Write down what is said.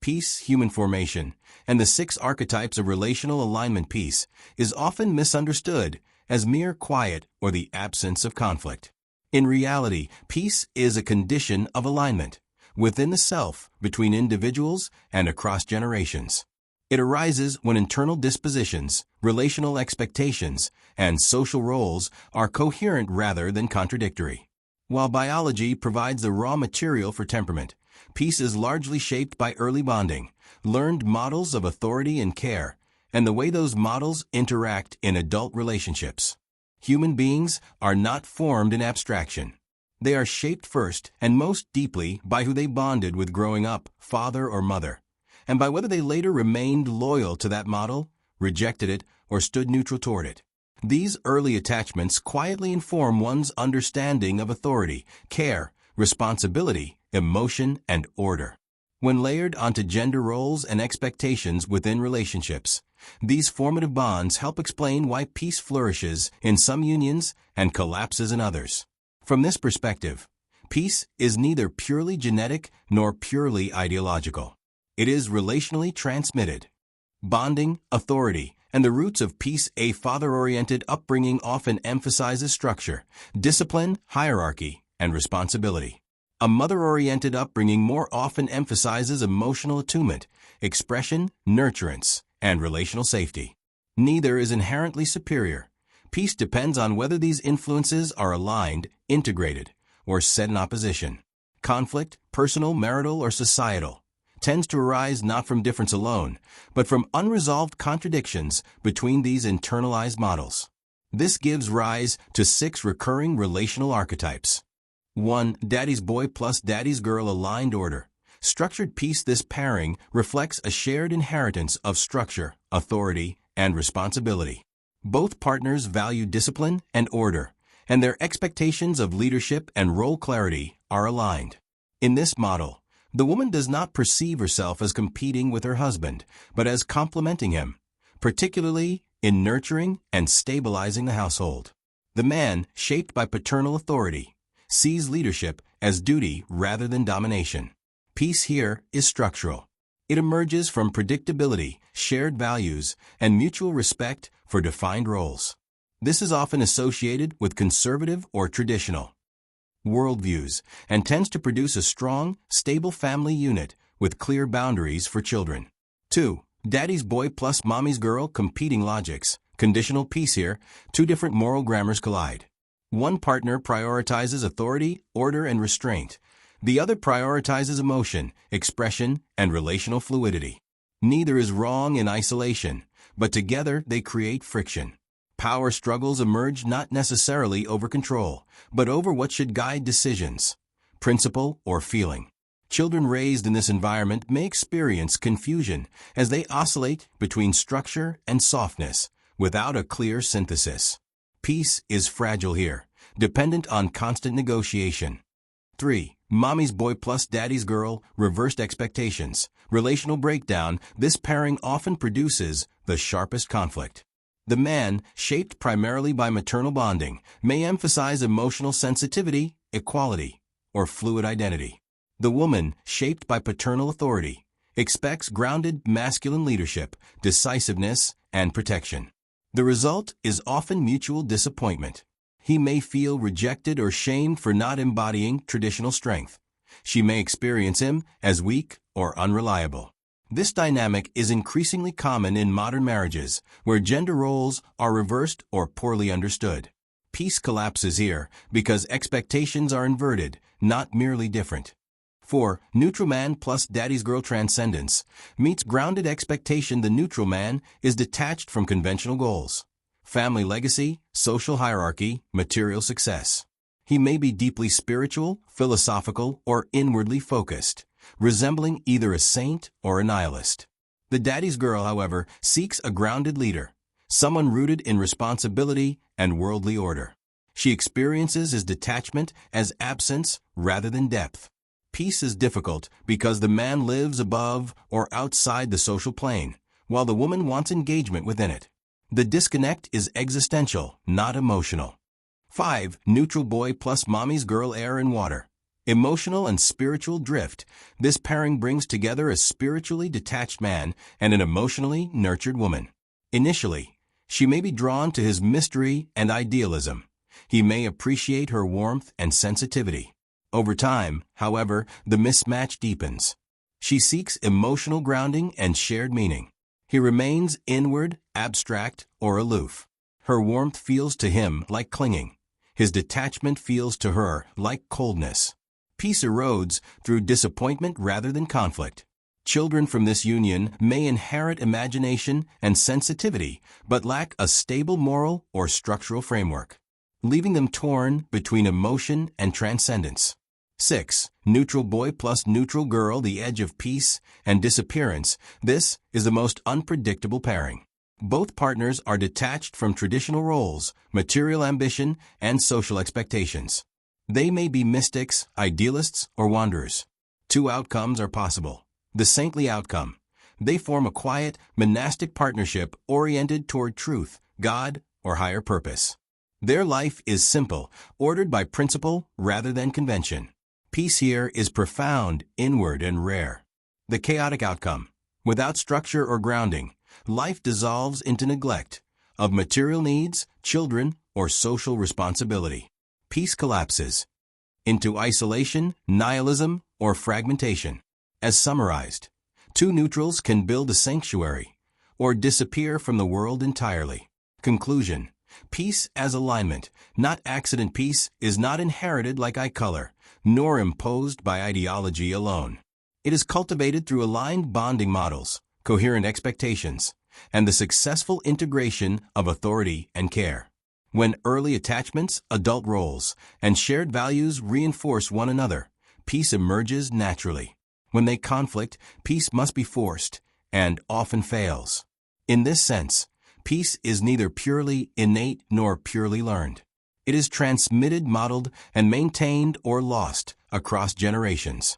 Peace, human formation, and the 6 archetypes of relational alignment. Peace is often misunderstood as mere quiet or the absence of conflict. In reality, peace is a condition of alignment within the self, between individuals, and across generations. It arises when internal dispositions, relational expectations, and social roles are coherent rather than contradictory. While biology provides the raw material for temperament, peace is largely shaped by early bonding, learned models of authority and care, and the way those models interact in adult relationships. Human beings are not formed in abstraction. They are shaped first and most deeply by who they bonded with growing up, father or mother, and by whether they later remained loyal to that model, rejected it, or stood neutral toward it. These early attachments quietly inform one's understanding of authority, care, responsibility, emotion, and order. When layered onto gender roles and expectations within relationships, these formative bonds help explain why peace flourishes in some unions and collapses in others. From this perspective, peace is neither purely genetic nor purely ideological. It is relationally transmitted. Bonding, authority, and the roots of peace. A father-oriented upbringing often emphasizes structure, discipline, hierarchy, and responsibility. A mother-oriented upbringing more often emphasizes emotional attunement, expression, nurturance, and relational safety. Neither is inherently superior. Peace depends on whether these influences are aligned, integrated, or set in opposition. Conflict, personal, marital, or societal, tends to arise not from difference alone, but from unresolved contradictions between these internalized models. This gives rise to 6 recurring relational archetypes. 1. Daddy's boy plus daddy's girl aligned order. Structured peace. This pairing reflects a shared inheritance of structure, authority, and responsibility. Both partners value discipline and order, and their expectations of leadership and role clarity are aligned. In this model, the woman does not perceive herself as competing with her husband, but as complementing him, particularly in nurturing and stabilizing the household. The man, shaped by paternal authority, sees leadership as duty rather than domination. Peace here is structural. It emerges from predictability, shared values, and mutual respect for defined roles. This is often associated with conservative or traditional worldviews and tends to produce a strong, stable family unit with clear boundaries for children. 2. Daddy's boy plus mommy's girl. Competing logics. Conditional peace here. 2 different moral grammars collide. One partner prioritizes authority, order, and restraint. The other prioritizes emotion, expression, and relational fluidity. Neither is wrong in isolation, but together they create friction. Power struggles emerge not necessarily over control, but over what should guide decisions, principle, or feeling. Children raised in this environment may experience confusion as they oscillate between structure and softness without a clear synthesis. Peace is fragile here, dependent on constant negotiation. 3. Mommy's boy plus daddy's girl. Reversed expectations. Relational breakdown. This pairing often produces the sharpest conflict. The man, shaped primarily by maternal bonding, may emphasize emotional sensitivity, equality, or fluid identity. The woman, shaped by paternal authority, expects grounded masculine leadership, decisiveness, and protection. The result is often mutual disappointment. He may feel rejected or shamed for not embodying traditional strength. She may experience him as weak or unreliable. This dynamic is increasingly common in modern marriages, where gender roles are reversed or poorly understood. Peace collapses here because expectations are inverted, not merely different. 4. Neutral man plus daddy's girl. Transcendence meets grounded expectation. The neutral man is detached from conventional goals, family legacy, social hierarchy, material success. He may be deeply spiritual, philosophical, or inwardly focused, resembling either a saint or a nihilist. The daddy's girl, however, seeks a grounded leader, someone rooted in responsibility and worldly order. She experiences his detachment as absence rather than depth. Peace is difficult because the man lives above or outside the social plane, while the woman wants engagement within it. The disconnect is existential, not emotional. 5. Neutral boy plus mommy's girl. Air and water. Emotional and spiritual drift. This pairing brings together a spiritually detached man and an emotionally nurtured woman. Initially, she may be drawn to his mystery and idealism. He may appreciate her warmth and sensitivity. Over time, however, the mismatch deepens. She seeks emotional grounding and shared meaning. He remains inward, abstract, or aloof. Her warmth feels to him like clinging. His detachment feels to her like coldness. Peace erodes through disappointment rather than conflict. Children from this union may inherit imagination and sensitivity, but lack a stable moral or structural framework, leaving them torn between emotion and transcendence. 6. Neutral boy plus neutral girl, the edge of peace and disappearance. This is the most unpredictable pairing. Both partners are detached from traditional roles, material ambition, and social expectations. They may be mystics, idealists, or wanderers. Two outcomes are possible. The saintly outcome. They form a quiet, monastic partnership oriented toward truth, God, or higher purpose. Their life is simple, ordered by principle rather than convention. Peace here is profound, inward, and rare. The chaotic outcome. Without structure or grounding, life dissolves into neglect of material needs, children, or social responsibility. Peace collapses into isolation, nihilism, or fragmentation. As summarized, two neutrals can build a sanctuary or disappear from the world entirely. Conclusion. Peace as alignment, not accident. Peace is not inherited like eye color, nor imposed by ideology alone. It is cultivated through aligned bonding models, coherent expectations, and the successful integration of authority and care. When early attachments, adult roles, and shared values reinforce one another, peace emerges naturally. When they conflict, peace must be forced, and often fails. In this sense, peace is neither purely innate nor purely learned. It is transmitted, modeled, and maintained or lost across generations.